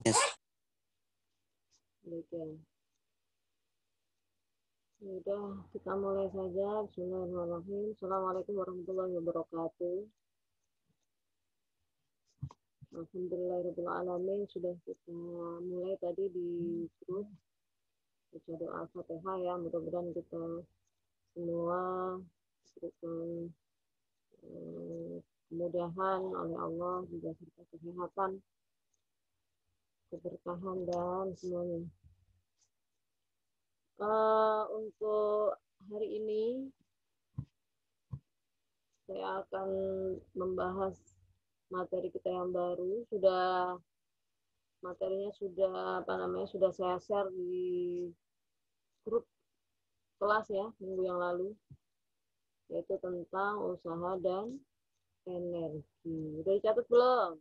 Yes. Oke. Sudah, kita mulai saja. Bismillahirrahmanirrahim. Assalamualaikum warahmatullahi wabarakatuh. Alhamdulillahirrahmanirrahim. Sudah kita mulai tadi di grup. Baca doa Al-Fatihah ya. Mudah-mudahan kita semua diberikan kemudahan oleh Allah, juga serta kesehatan, keberkahan dan semuanya. Untuk hari ini saya akan membahas materi kita yang baru. Materinya sudah saya share di grup kelas ya minggu yang lalu, yaitu tentang usaha dan energi. Udah dicatat belum?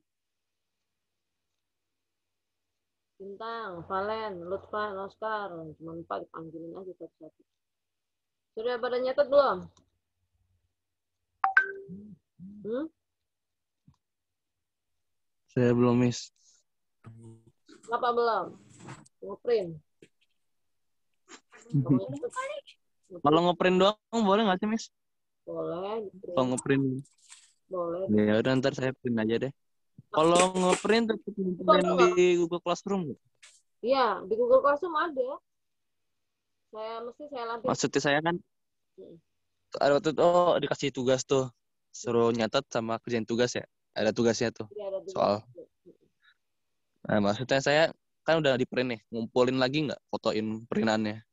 Bintang, Valen, Lutfan, Oscar, cuma 4 dipanggilin aja satu-satu. Sudah pada nyatet belum? Saya belum, Miss. Kenapa belum? Ngeprint. Kalau ngeprint doang boleh nggak sih, Miss? Boleh. Kalau ngeprint. Boleh. Ya udah, ntar saya print aja deh. Kalau ngeprint tetap ngumpulin di Google Classroom. Iya, di Google Classroom ada. Saya lampir. Maksudnya saya kan ada waktu itu dikasih tugas tuh, suruh nyatet sama kerjain tugas ya. Ada tugasnya tuh. Iya, ada tugas. Soal. Nah, maksudnya saya kan udah di print nih, ngumpulin lagi nggak fotoin printannya?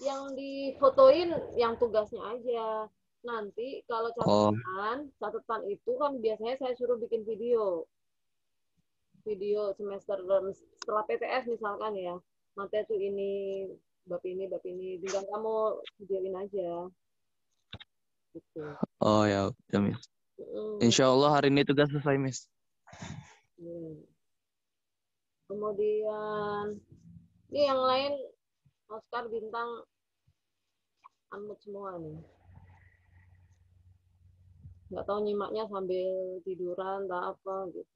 Yang difotoin yang tugasnya aja. Nanti kalau catatan itu kan biasanya saya suruh bikin video semester setelah PTS misalkan ya. Materi itu ini, bab ini, tinggal kamu videoin aja. Gitu. Oh ya, udah, Miss. Insya Allah hari ini tugas selesai, Miss. Kemudian ini yang lain, Oscar, Bintang, unmute semua nih. Nggak tahu nyimaknya sambil tiduran atau apa gitu.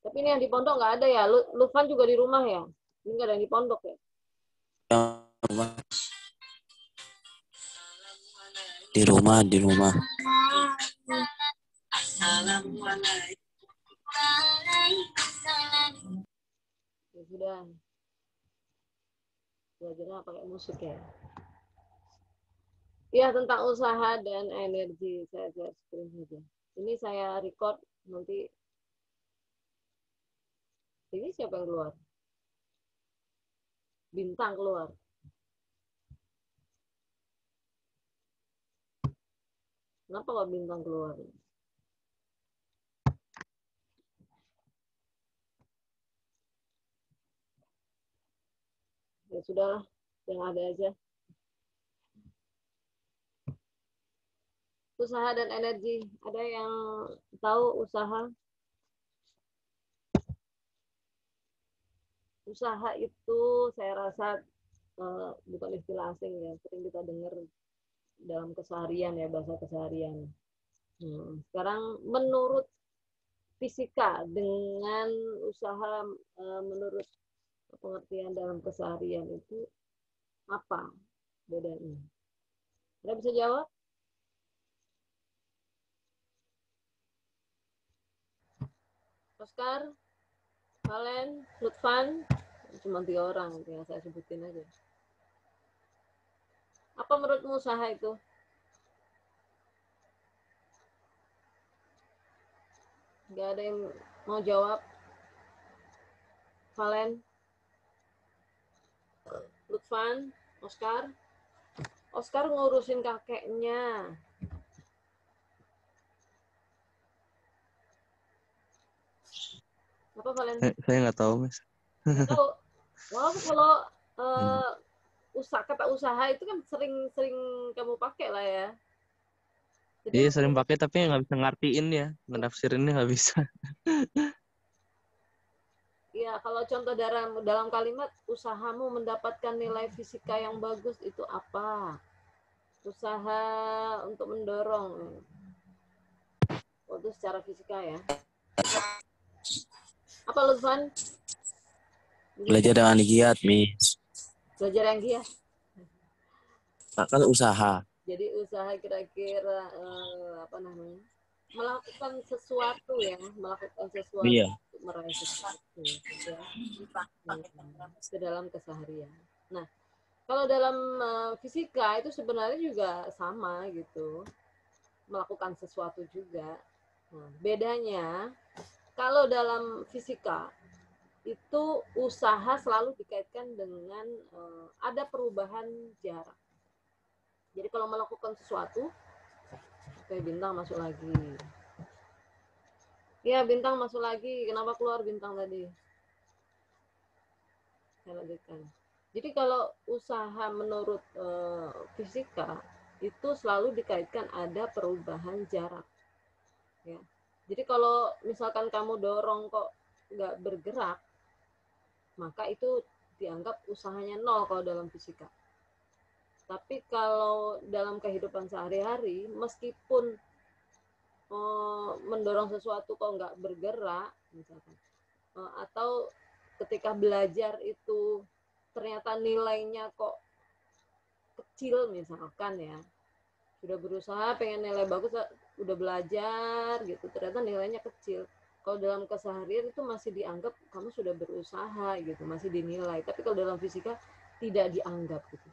Tapi ini yang di pondok nggak ada ya? Lufan juga di rumah ya? Ini nggak ada yang di pondok ya? Di rumah. Ya sudah. Belajarnya pakai musik ya. Ya, tentang usaha dan energi. Saya screen saja. Ini saya record nanti. Ini siapa yang keluar? Bintang keluar. Kenapa kok Bintang keluar? Ya sudah, yang ada aja. Usaha dan energi. Ada yang tahu usaha? Usaha itu saya rasa bukan istilah asing ya, sering kita dengar dalam keseharian ya, bahasa keseharian. Sekarang menurut fisika dengan usaha menurut pengertian dalam keseharian itu apa bedanya? Anda bisa jawab? Oscar, Valen, Lutfan, cuma 3 orang yang saya sebutin aja. Apa menurutmu usaha itu? Gak ada yang mau jawab? Valen, Lutfan, Oscar. Oscar ngurusin kakeknya. Apa Valen? Saya nggak tahu, Mas. Nggak tahu. Walaupun kalau kata usaha itu kan sering kamu pakai lah ya. Jadi, Iya, sering pakai tapi nggak bisa ngartiin ya, menafsirinnya nggak bisa. ya, kalau contoh dalam kalimat usahamu mendapatkan nilai fisika yang bagus itu apa? Usaha untuk mendorong. Itu secara fisika ya. Apa Lutfan? Belajar dengan giat, Miss. Belajar yang giat. Kan usaha. Jadi usaha kira-kira apa namanya? Melakukan sesuatu ya, melakukan sesuatu Iya. untuk meraih sesuatu ya. Ke dalam keseharian. Nah, kalau dalam fisika itu sebenarnya juga sama gitu. Melakukan sesuatu juga. Nah, bedanya kalau dalam fisika itu usaha selalu dikaitkan dengan ada perubahan jarak. Jadi kalau melakukan sesuatu, oke, Bintang masuk lagi. Ya, Bintang masuk lagi. Kenapa keluar Bintang tadi? Saya lanjutkan. Jadi kalau usaha menurut fisika itu selalu dikaitkan ada perubahan jarak. Ya. Jadi kalau misalkan kamu dorong kok nggak bergerak, maka itu dianggap usahanya nol kalau dalam fisika. Tapi kalau dalam kehidupan sehari-hari, meskipun mendorong sesuatu kok nggak bergerak, misalkan, atau ketika belajar itu ternyata nilainya kok kecil, misalkan ya, sudah berusaha pengen nilai bagus, udah belajar gitu, ternyata nilainya kecil. Kalau dalam keseharian itu masih dianggap kamu sudah berusaha gitu, masih dinilai. Tapi kalau dalam fisika tidak dianggap gitu.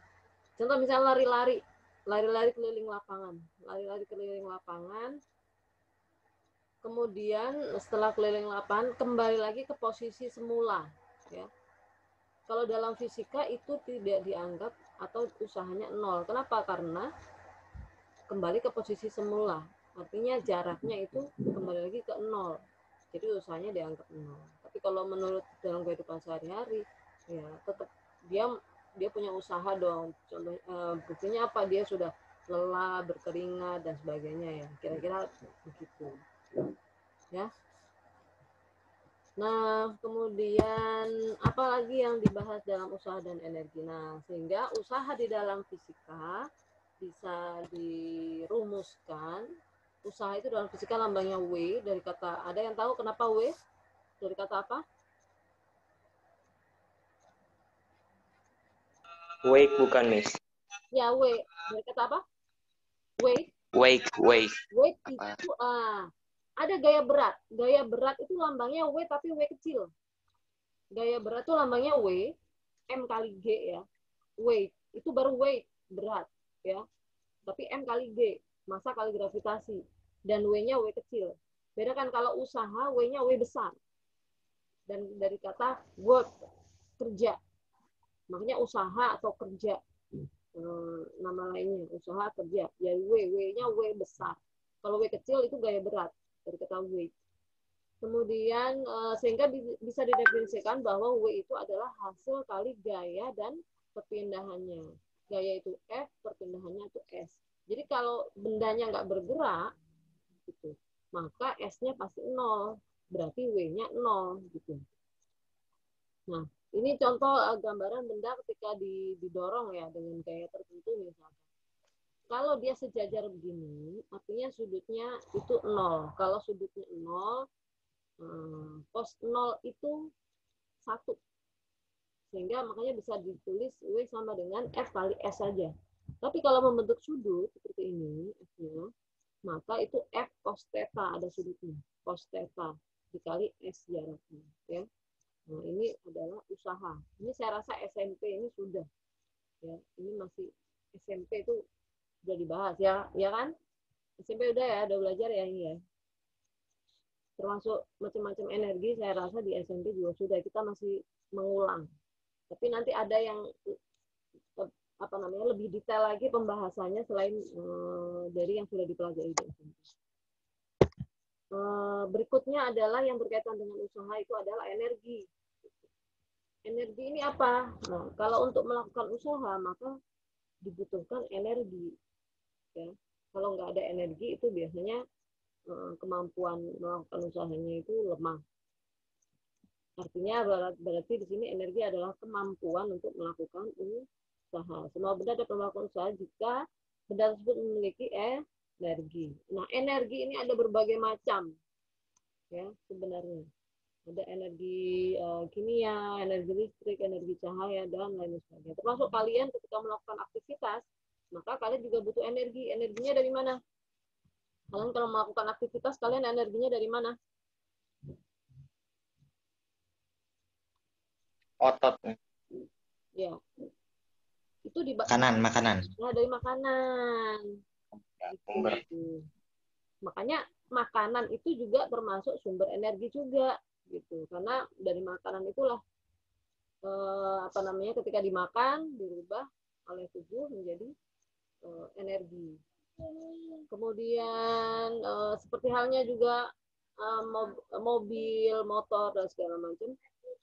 Contoh misalnya lari-lari keliling lapangan, kemudian setelah keliling lapangan kembali lagi ke posisi semula, ya. Kalau dalam fisika itu tidak dianggap atau usahanya nol. Kenapa? Karena kembali ke posisi semula, artinya jaraknya itu kembali lagi ke nol. Jadi usahanya dianggap nol. Tapi kalau menurut dalam kehidupan sehari-hari, ya tetap dia punya usaha dong. Contoh buktinya apa? Dia sudah lelah, berkeringat dan sebagainya ya. Kira-kira begitu. Ya. Nah, kemudian apa lagi yang dibahas dalam usaha dan energi? Nah, sehingga usaha di dalam fisika bisa dirumuskan. Usaha itu dalam fisika lambangnya W dari kata, ada yang tahu kenapa W? Dari kata apa? Wake bukan, Miss. Ya, W. Dari kata apa? Weight. Wake. Weight itu ada gaya berat. Gaya berat itu lambangnya W tapi W kecil. Gaya berat itu lambangnya W, M kali G ya. Weight itu baru weight, berat ya. Tapi M kali G, massa kali gravitasi. Dan W-nya W kecil. Beda kan kalau usaha, W-nya W besar. Dan dari kata work, kerja. Makanya usaha atau kerja. Nama lainnya, usaha kerja. Jadi W-nya W besar. Kalau W kecil itu gaya berat. Dari kata weight. Kemudian sehingga bisa didefinisikan bahwa W itu adalah hasil kali gaya dan perpindahannya. Gaya itu F, perpindahannya itu S. Jadi kalau bendanya nggak bergerak, gitu, maka S-nya pasti 0. Berarti W-nya 0. Gitu. Nah, ini contoh gambaran benda ketika didorong ya dengan gaya tertentu misalnya. Kalau dia sejajar begini, artinya sudutnya itu 0. Kalau sudutnya 0, pos 0 itu 1. Sehingga makanya bisa ditulis W sama dengan F kali S saja. Tapi kalau membentuk sudut seperti ini, F-nya, maka itu F cos theta, ada sudutnya. Cos theta dikali S jaraknya. Ya. Nah, ini adalah usaha. Ini saya rasa SMP ini sudah. Ya, ini masih SMP itu sudah dibahas ya, ya kan? SMP udah belajar ya ini ya. Termasuk macam-macam energi saya rasa di SMP juga sudah, kita masih mengulang. Tapi nanti ada yang lebih detail lagi pembahasannya selain dari yang sudah dipelajari di SMP. Berikutnya adalah yang berkaitan dengan usaha itu adalah energi. Energi ini apa? Nah, kalau untuk melakukan usaha maka dibutuhkan energi. Ya. Kalau nggak ada energi itu biasanya kemampuan melakukan usahanya itu lemah. Artinya berarti di sini energi adalah kemampuan untuk melakukan usaha. Semua benda dapat melakukan usaha jika benda tersebut memiliki energi. Nah, energi ini ada berbagai macam, ya sebenarnya. Ada energi kimia, energi listrik, energi cahaya, dan lain sebagainya. Termasuk kalian ketika melakukan aktivitas, maka kalian juga butuh energi. Energinya dari mana? Kalian kalau melakukan aktivitas, kalian energinya dari mana? Otot. Ya, itu di Makanan. nah, dari makanan. Sumber. Gitu. Makanya makanan itu juga termasuk sumber energi juga, gitu. Karena dari makanan itulah ketika dimakan dirubah oleh tubuh menjadi energi. Kemudian seperti halnya juga mobil, motor, dan segala macam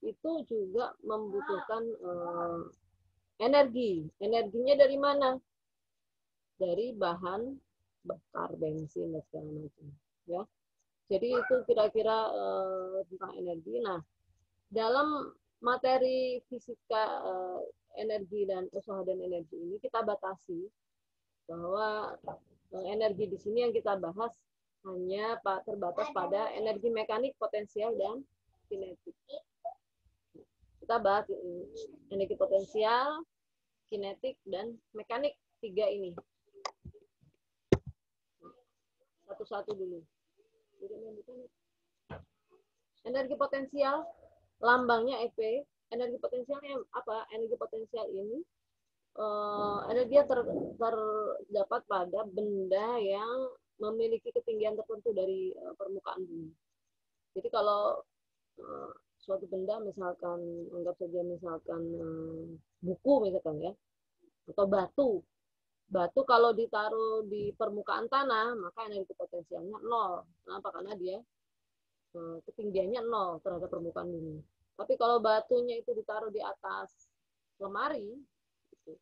itu juga membutuhkan energi. Energinya dari mana? Dari bahan bakar bensin dan segala macam. Ya, jadi itu kira-kira tentang energi. Nah, dalam materi fisika energi dan usaha dan energi ini kita batasi bahwa energi di sini yang kita bahas hanya terbatas pada energi mekanik, potensial, dan kinetik. Kita bahas energi potensial, kinetik, dan mekanik, 3 ini. Satu-satu dulu. Energi potensial, lambangnya EP. Energi potensialnya apa? Energi potensial ini energi terdapat pada benda yang memiliki ketinggian tertentu dari permukaan bumi. Jadi kalau suatu benda, misalkan anggap saja misalkan buku misalkan ya, atau batu kalau ditaruh di permukaan tanah maka energi potensialnya 0. Kenapa? Karena dia ketinggiannya 0 terhadap permukaan bumi. Tapi kalau batunya itu ditaruh di atas lemari, gitu,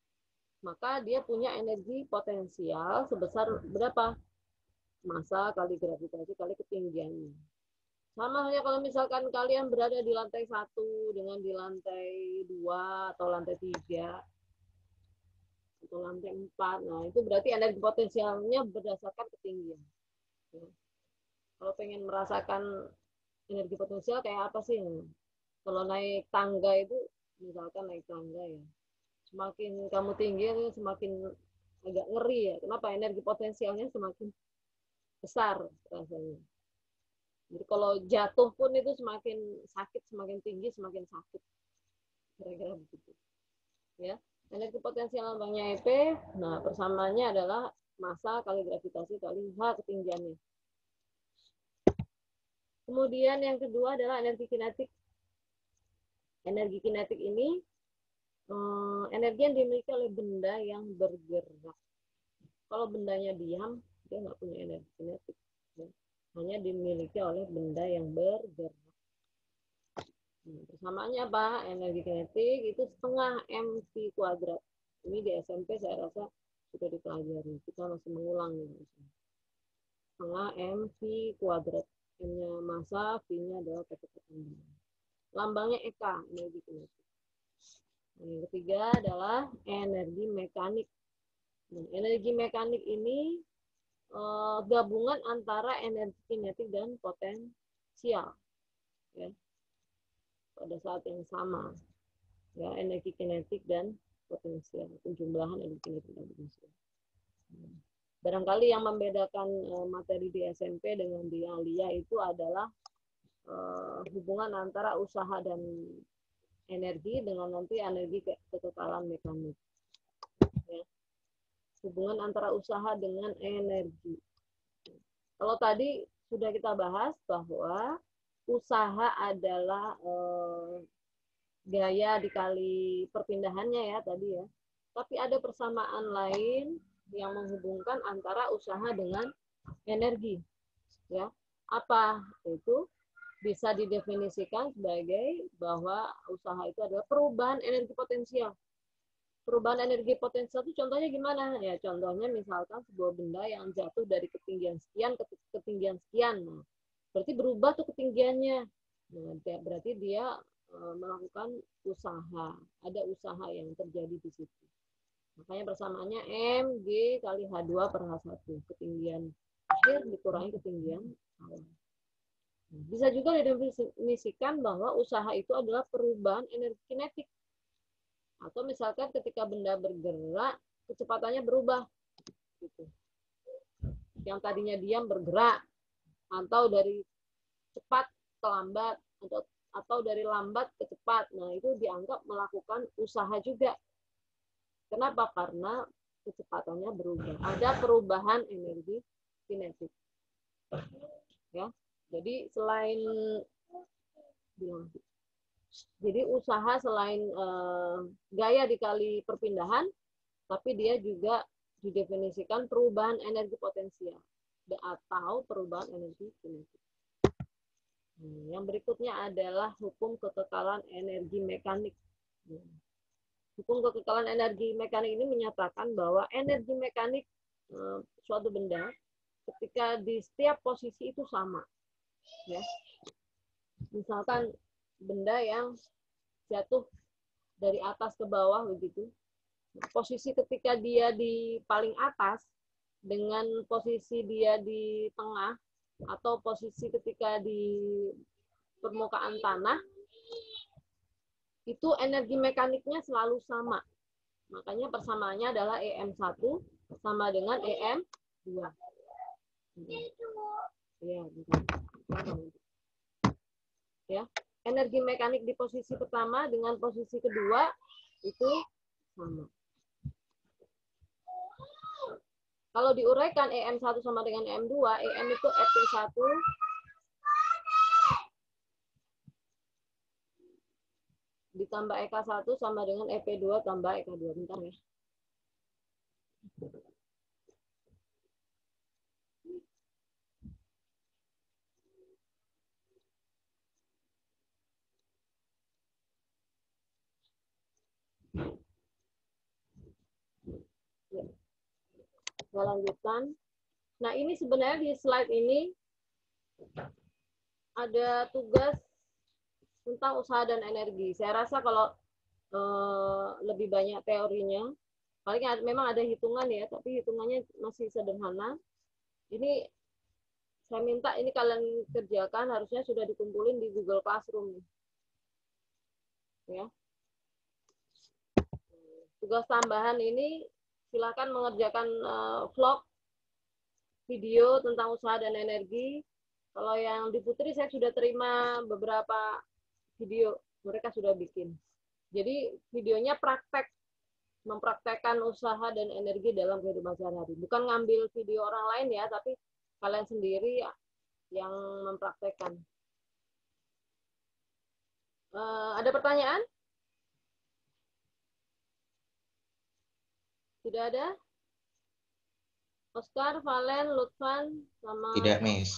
maka dia punya energi potensial sebesar berapa? Massa kali gravitasi kali ketinggiannya. Sama halnya kalau misalkan kalian berada di lantai 1 dengan di lantai 2 atau lantai 3 atau lantai 4. Nah, itu berarti energi potensialnya berdasarkan ketinggian. Ya. Kalau pengen merasakan energi potensial kayak apa sih? Kalau naik tangga itu, misalkan naik tangga ya, semakin kamu tinggi semakin agak ngeri ya. Kenapa? Energi potensialnya semakin besar rasanya. Jadi kalau jatuh pun itu semakin sakit, semakin tinggi semakin sakit. Kira-kira begitu. Ya. Energi potensial lambangnya EP. Nah, persamaannya adalah massa kali gravitasi kali H ketinggiannya. Kemudian yang kedua adalah energi kinetik. Energi kinetik ini energi yang dimiliki oleh benda yang bergerak. Kalau bendanya diam, dia nggak punya energi kinetik. Ya. Hanya dimiliki oleh benda yang bergerak. Persamaannya apa? Energi kinetik itu setengah mv kuadrat. Ini di SMP saya rasa sudah dipelajari. Kita masih mengulang. Setengah mv kuadrat. M-nya massa, V-nya adalah kecepatan. Lambangnya EK, energi kinetik. Yang ketiga adalah energi mekanik. Nah, energi mekanik ini gabungan antara energi kinetik dan potensial. Ya. Pada saat yang sama. Ya, energi kinetik dan potensial. Penjumlahan energi kinetik dan potensial. Barangkali yang membedakan materi di SMP dengan di Alia itu adalah hubungan antara usaha dan energi dengan nanti energi kekekalan mekanik. Ya. Hubungan antara usaha dengan energi. Kalau tadi sudah kita bahas bahwa usaha adalah gaya dikali perpindahannya ya tadi ya. Tapi ada persamaan lain yang menghubungkan antara usaha dengan energi. Ya. Apa itu? Bisa didefinisikan sebagai bahwa usaha itu adalah perubahan energi potensial. Perubahan energi potensial itu contohnya gimana? Ya, contohnya misalkan sebuah benda yang jatuh dari ketinggian sekian ke ketinggian sekian. Nah, berarti berubah tuh ketinggiannya. Nah, berarti dia melakukan usaha. Ada usaha yang terjadi di situ. Makanya persamaannya mg kali H2 per H1. Ketinggian akhir dikurangi ketinggian awal. Bisa juga didefinisikan bahwa usaha itu adalah perubahan energi kinetik. Atau misalkan ketika benda bergerak, kecepatannya berubah. Gitu. Yang tadinya diam bergerak, atau dari cepat ke lambat, atau dari lambat ke cepat. Nah, itu dianggap melakukan usaha juga. Kenapa? Karena kecepatannya berubah. Ada perubahan energi kinetik. Ya. Jadi selain jadi usaha selain gaya dikali perpindahan, tapi dia juga didefinisikan perubahan energi potensial atau perubahan energi kinetik. Yang berikutnya adalah hukum kekekalan energi mekanik. Hukum kekekalan energi mekanik ini menyatakan bahwa energi mekanik suatu benda ketika di setiap posisi itu sama. Ya. Misalkan benda yang jatuh dari atas ke bawah begitu. Posisi ketika dia di paling atas dengan posisi dia di tengah atau posisi ketika di permukaan tanah itu energi mekaniknya selalu sama. Makanya persamaannya adalah EM1 sama dengan EM2. Ya, energi mekanik di posisi pertama dengan posisi kedua itu sama. Kalau diuraikan EM1 sama dengan EM2, EM itu EP1 ditambah EK1 sama dengan EP2 tambah EK2. Bentar ya. Saya lanjutkan. Nah, ini sebenarnya di slide ini ada tugas tentang usaha dan energi. Saya rasa kalau lebih banyak teorinya, paling memang ada hitungan ya, tapi hitungannya masih sederhana. Ini saya minta ini kalian kerjakan, harusnya sudah dikumpulin di Google Classroom. Ya. Tugas tambahan ini silakan mengerjakan vlog video tentang usaha dan energi. Kalau yang di Putri saya sudah terima beberapa video, mereka sudah bikin. Jadi videonya praktek, mempraktekkan usaha dan energi dalam kehidupan sehari-hari. Bukan ngambil video orang lain ya, tapi kalian sendiri yang mempraktekkan. Ada pertanyaan? Tidak ada? Oscar, Valen, Lutfan, sama... Tidak, Miss.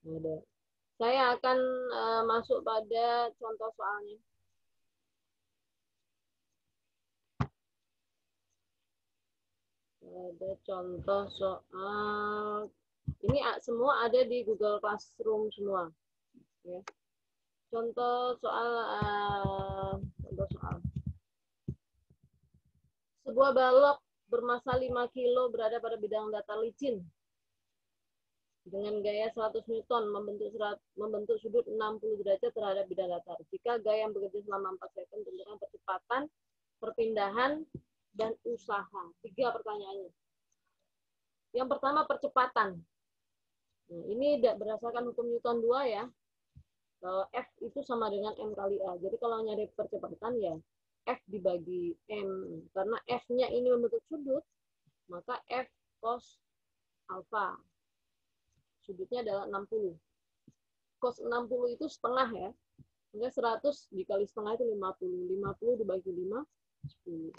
Ada. Saya akan masuk pada contoh soalnya. Ada contoh soal. Ini semua ada di Google Classroom semua. Ya. Contoh soal. Sebuah balok bermassa 5 kilo berada pada bidang datar licin. Dengan gaya 100 Newton membentuk sudut 60 derajat terhadap bidang datar. Jika gaya yang bekerja selama 4 second, tentukan percepatan, perpindahan, dan usaha. 3 pertanyaannya. Yang pertama percepatan. Nah, ini berdasarkan hukum Newton 2 ya. Bahwa F itu sama dengan M kali A. Jadi kalau nyari percepatan ya F dibagi M. Karena F-nya ini membentuk sudut, maka F cos alfa. Sudutnya adalah 60. Cos 60 itu setengah ya. Sehingga 100 dikali setengah itu 50. 50 dibagi 5, 10.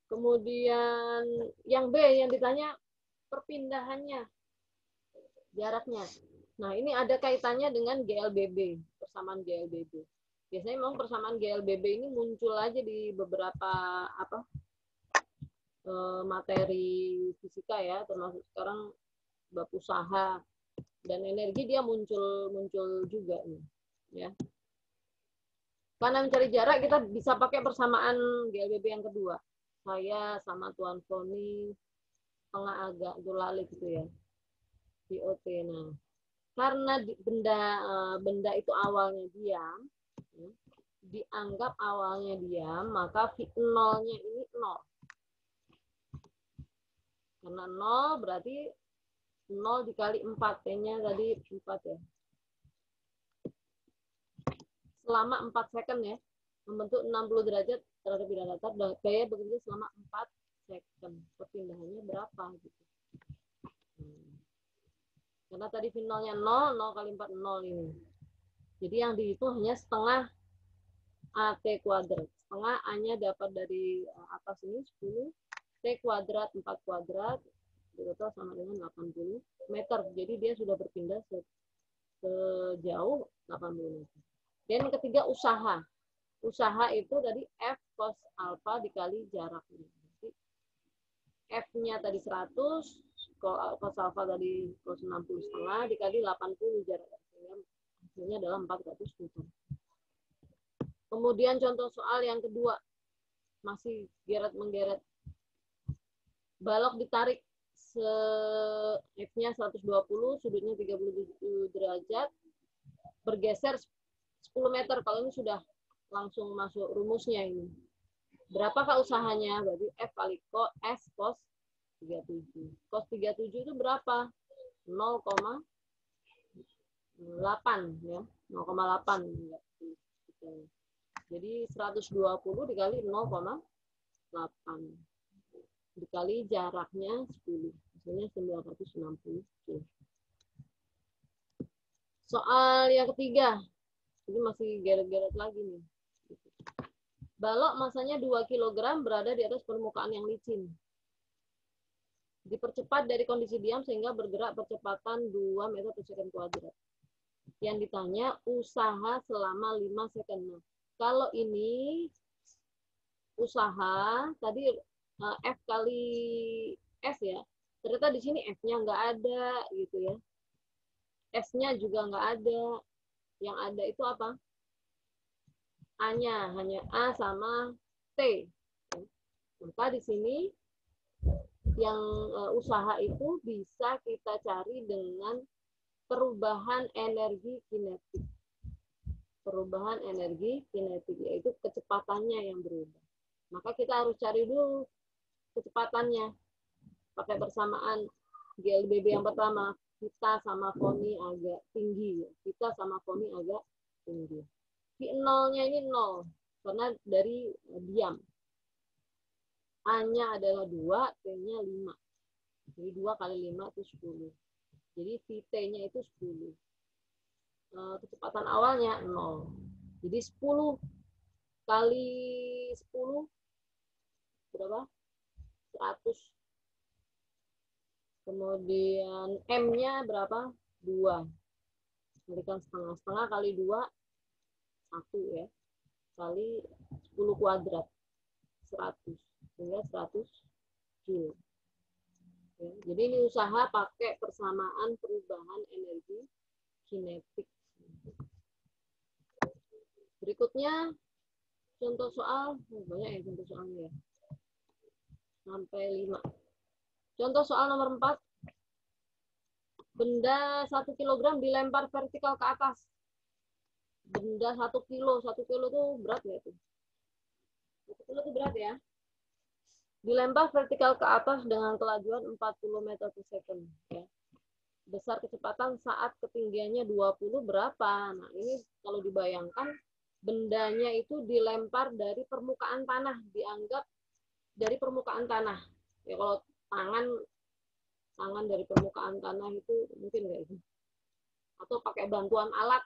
Kemudian yang B yang ditanya perpindahannya, jaraknya. Nah, ini ada kaitannya dengan GLBB, persamaan GLBB. Biasanya memang persamaan GLBB ini muncul aja di beberapa materi fisika ya, termasuk sekarang bab usaha dan energi dia muncul juga nih, ya. Karena mencari jarak kita bisa pakai persamaan GLBB yang kedua. Saya sama Tuan Foni tengah agak dolalik gitu ya. VOT. Nah, karena benda itu awalnya diam, ya, dianggap awalnya diam, maka V0-nya ini 0. Karena 0 berarti 0 dikali 4, T-nya tadi 4 ya. Selama 4 second ya, membentuk 60 derajat terhadap bidang datar, gaya bekerja selama 4 second. Perpindahannya berapa gitu. Karena tadi V0-nya 0, 0 kali 4, 0 ini. Jadi yang dihitung hanya setengah AT kuadrat. Setengah A-nya dapat dari atas ini 10, T kuadrat 4 kuadrat, total sama dengan 80 meter. Jadi dia sudah berpindah sejauh 80 meter. Dan yang ketiga usaha. Usaha itu tadi F cos alpha dikali jaraknya. Jadi F-nya tadi 100, cos alpha tadi cos 60 setengah dikali 80 jaraknya. Sehingga hasilnya adalah 400 meter. Kemudian contoh soal yang kedua. Masih geret-menggeret. Balok ditarik F-nya 120, sudutnya 37 derajat, bergeser 10 meter. Kalau ini sudah langsung masuk rumusnya ini. Berapakah usahanya? Berarti F kali S cos 37. Cos 37 itu berapa? 0,8 ya. 0,8. Jadi 120 dikali 0,8. Dikali jaraknya 10. Hasilnya 960 kilo. Soal yang ketiga. Ini masih geret-geret lagi nih. Balok masanya 2 kg berada di atas permukaan yang licin. Dipercepat dari kondisi diam sehingga bergerak percepatan 2 meter per second kuadrat. Yang ditanya usaha selama 5 second. Nah, kalau ini usaha tadi F kali S ya. Ternyata di sini F-nya nggak ada gitu ya. S-nya juga nggak ada. Yang ada itu apa? A-nya hanya A sama T. Maka di sini yang usaha itu bisa kita cari dengan perubahan energi kinetik. Perubahan energi kinetik yaitu kecepatannya yang berubah. Maka kita harus cari dulu kecepatannya. Pakai bersamaan GLBB yang pertama, kita sama Foni agak tinggi. Kita sama Foni agak tinggi. V0-nya ini 0, karena dari diam. A-nya adalah 2, T-nya 5. Jadi 2 kali 5 itu 10. Jadi VT-nya itu 10. Kecepatan awalnya 0. Jadi 10 kali 10 berapa? 100. Kemudian M-nya berapa? 2. Kalikan setengah. Setengah kali 2, 1 ya. Kali 10 kuadrat. 100. Sehingga 100 Joule. Ya, jadi ini usaha pakai persamaan perubahan energi kinetik. Berikutnya, contoh soal. Banyak ya contoh soalnya ya. Sampai 5. Contoh soal nomor 4. Benda 1 kg dilempar vertikal ke atas. Benda 1 kilo. 1 kilo itu berat nggak itu? 1 kilo itu berat ya. Dilempar vertikal ke atas dengan kelajuan 40 meter per second. Ya. Besar kecepatan saat ketinggiannya 20 berapa? Nah ini kalau dibayangkan, bendanya itu dilempar dari permukaan tanah. Dianggap dari permukaan tanah. Ya kalau tangan dari permukaan tanah itu mungkin nggak itu? Atau pakai bantuan alat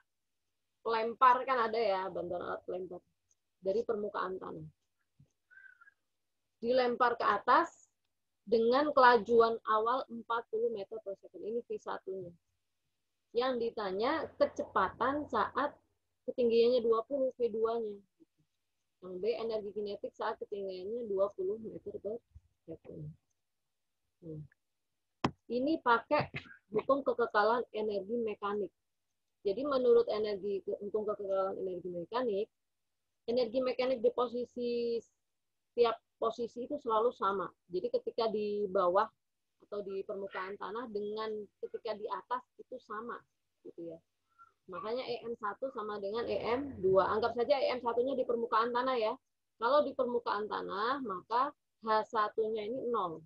pelempar, kan ada ya bantuan alat pelempar dari permukaan tanah. Dilempar ke atas dengan kelajuan awal 40 meter per second. Ini V1-nya. Yang ditanya kecepatan saat ketinggiannya 20, V2-nya. Yang B, energi kinetik saat ketinggiannya 20 meter per second. Ini pakai hukum kekekalan energi mekanik. Jadi menurut hukum kekekalan energi mekanik di posisi tiap posisi itu selalu sama. Jadi ketika di bawah atau di permukaan tanah dengan ketika di atas itu sama. gitu ya. Makanya EM1 sama dengan EM2. Anggap saja EM1-nya di permukaan tanah ya. Kalau di permukaan tanah, maka H1-nya ini 0.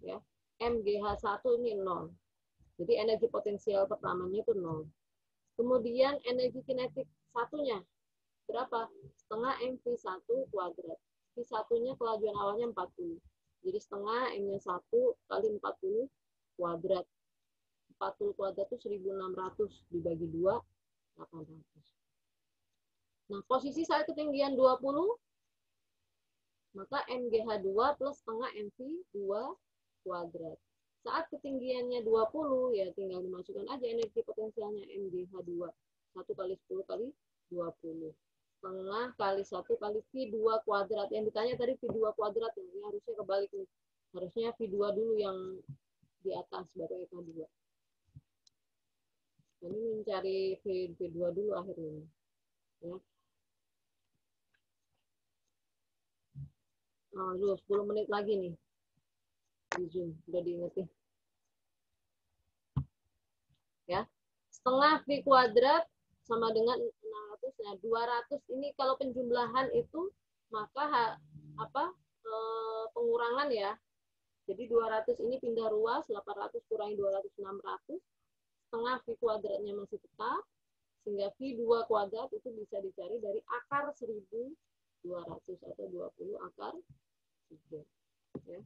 Ya. MgH1 ini 0. Jadi energi potensial pertamanya itu 0. Kemudian energi kinetik satunya berapa? Setengah mv1 kuadrat. V1-nya kelajuan awalnya 40. Jadi setengah M-nya 1 kali 40 kuadrat. 40 kuadrat itu 1600 dibagi 2, 800. Nah, posisi saat ketinggian 20, maka MgH2 plus setengah MV2 kuadrat. Saat ketinggiannya 20, ya tinggal dimasukkan aja energi potensialnya MgH2. 1 kali 10 kali 20. Setengah kali 1 kali V2 kuadrat. Yang ditanya tadi V2 kuadrat, ini harusnya kebalik nih. Harusnya V2 dulu yang di atas, baru EK2. Ini mencari V2 dulu akhirnya. Ya. Nah, 10 menit lagi nih. Di Zoom, udah diingetin. Ya. Setengah V kuadrat sama dengan 600. Nah, 200 ini kalau penjumlahan itu maka pengurangan ya. Jadi 200 ini pindah ruas, 800 kurangi 200, 600. Setengah V kuadratnya masih tetap, sehingga V2 kuadrat itu bisa dicari dari akar 1200 atau 20 akar 3. Ya.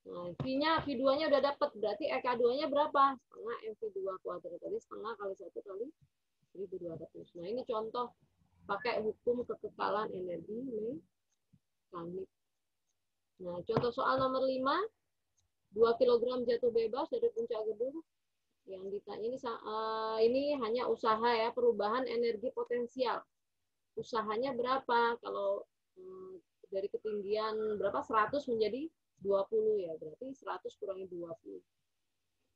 Nah, V2-nya udah dapat, berarti EK2-nya berapa? Setengah MV2 kuadrat. Tadi setengah kali 1 kali 1200. Nah, ini contoh pakai hukum kekekalan energi mekanik. Nah, contoh soal nomor 5, 2 kg jatuh bebas dari puncak gedung. Yang ditanya ini hanya usaha ya, perubahan energi potensial. Usahanya berapa? Kalau dari ketinggian berapa? 100 menjadi 20 ya, berarti 100 kurangi 20.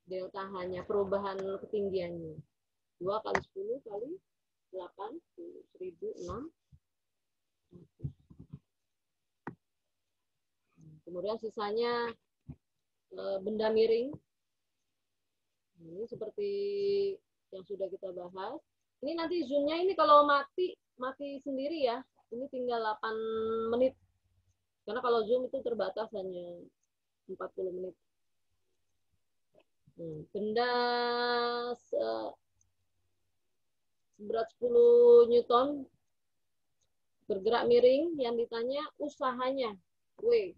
Delta hanya perubahan ketinggiannya. 2 kali 10 kali 8, 1006. Kemudian sisanya benda miring. Ini seperti yang sudah kita bahas. Ini nanti Zoom-nya ini kalau mati sendiri ya. Ini tinggal 8 menit. Karena kalau Zoom itu terbatas hanya 40 menit. Benda seberat 10 Newton bergerak miring, yang ditanya usahanya W.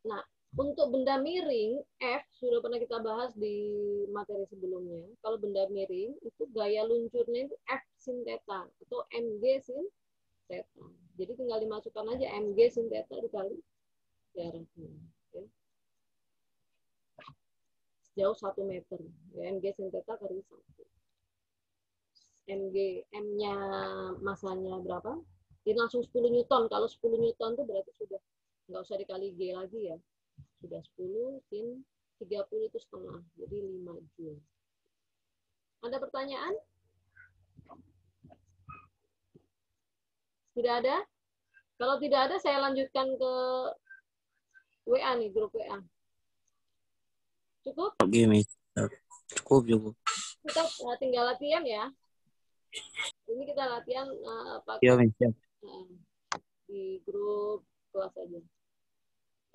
Nah, untuk benda miring, F, sudah pernah kita bahas di materi sebelumnya. Kalau benda miring, itu gaya luncurnya itu F sin theta, atau mg sin theta. Jadi tinggal dimasukkan aja mg sin theta dikali jaraknya. Ya. Jauh 1 meter. Ya, mg sin theta kali 1. M-nya masanya berapa? Ini langsung 10 Newton. Kalau 10 Newton itu berarti sudah nggak usah dikali G lagi ya. Sudah 10 sin 30 itu setengah. Jadi 5 Joule. Ada pertanyaan? Tidak ada? Kalau tidak ada, saya lanjutkan ke WA nih, grup WA. Cukup? Oke, Miss. Cukup. Kita tinggal latihan ya. Ini kita latihan Iya, pakai Miss. di grup kelas aja.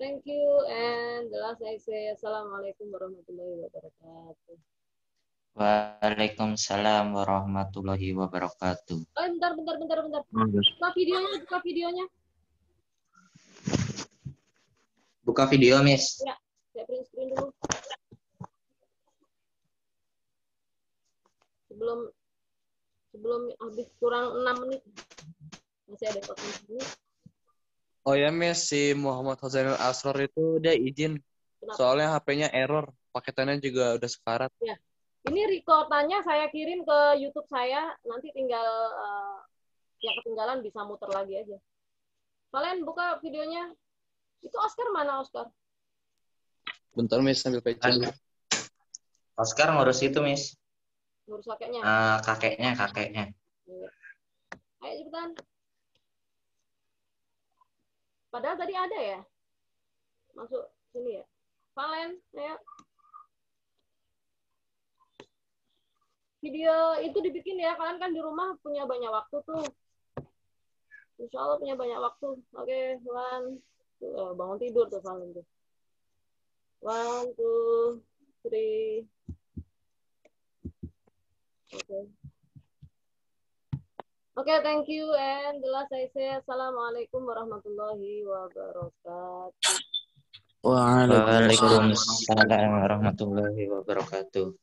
Thank you, and the last I say, Assalamualaikum warahmatullahi wabarakatuh. Waalaikumsalam warahmatullahi wabarakatuh. Bentar. Buka videonya. Buka video, Miss. Ya, saya print screen dulu. Sebelum habis kurang 6 menit. Masih ada 4 menit. Oh ya, Miss, si Muhammad Hozainul Asror itu dia izin. Kenapa? Soalnya HP-nya error. Paketannya juga udah sekarat. Ya. Ini recordannya saya kirim ke YouTube saya. Nanti tinggal yang ketinggalan bisa muter lagi aja. Kalian buka videonya. Itu Oscar mana, Oscar? Bentar, Miss, sambil PC. Oscar ngurus itu, Miss. Ngurus kakeknya. Kakeknya. Ayo cepetan. Padahal tadi ada ya. Masuk sini ya. Valen, ayo. video itu dibikin ya. Kalian kan di rumah punya banyak waktu tuh. Insya Allah punya banyak waktu. Oke, bangun tidur tuh Valen tuh. 1, 2, 3. Oke, thank you. And the last I say, Assalamualaikum warahmatullahi wabarakatuh. Waalaikumsalam. Waalaikumsalam warahmatullahi wabarakatuh.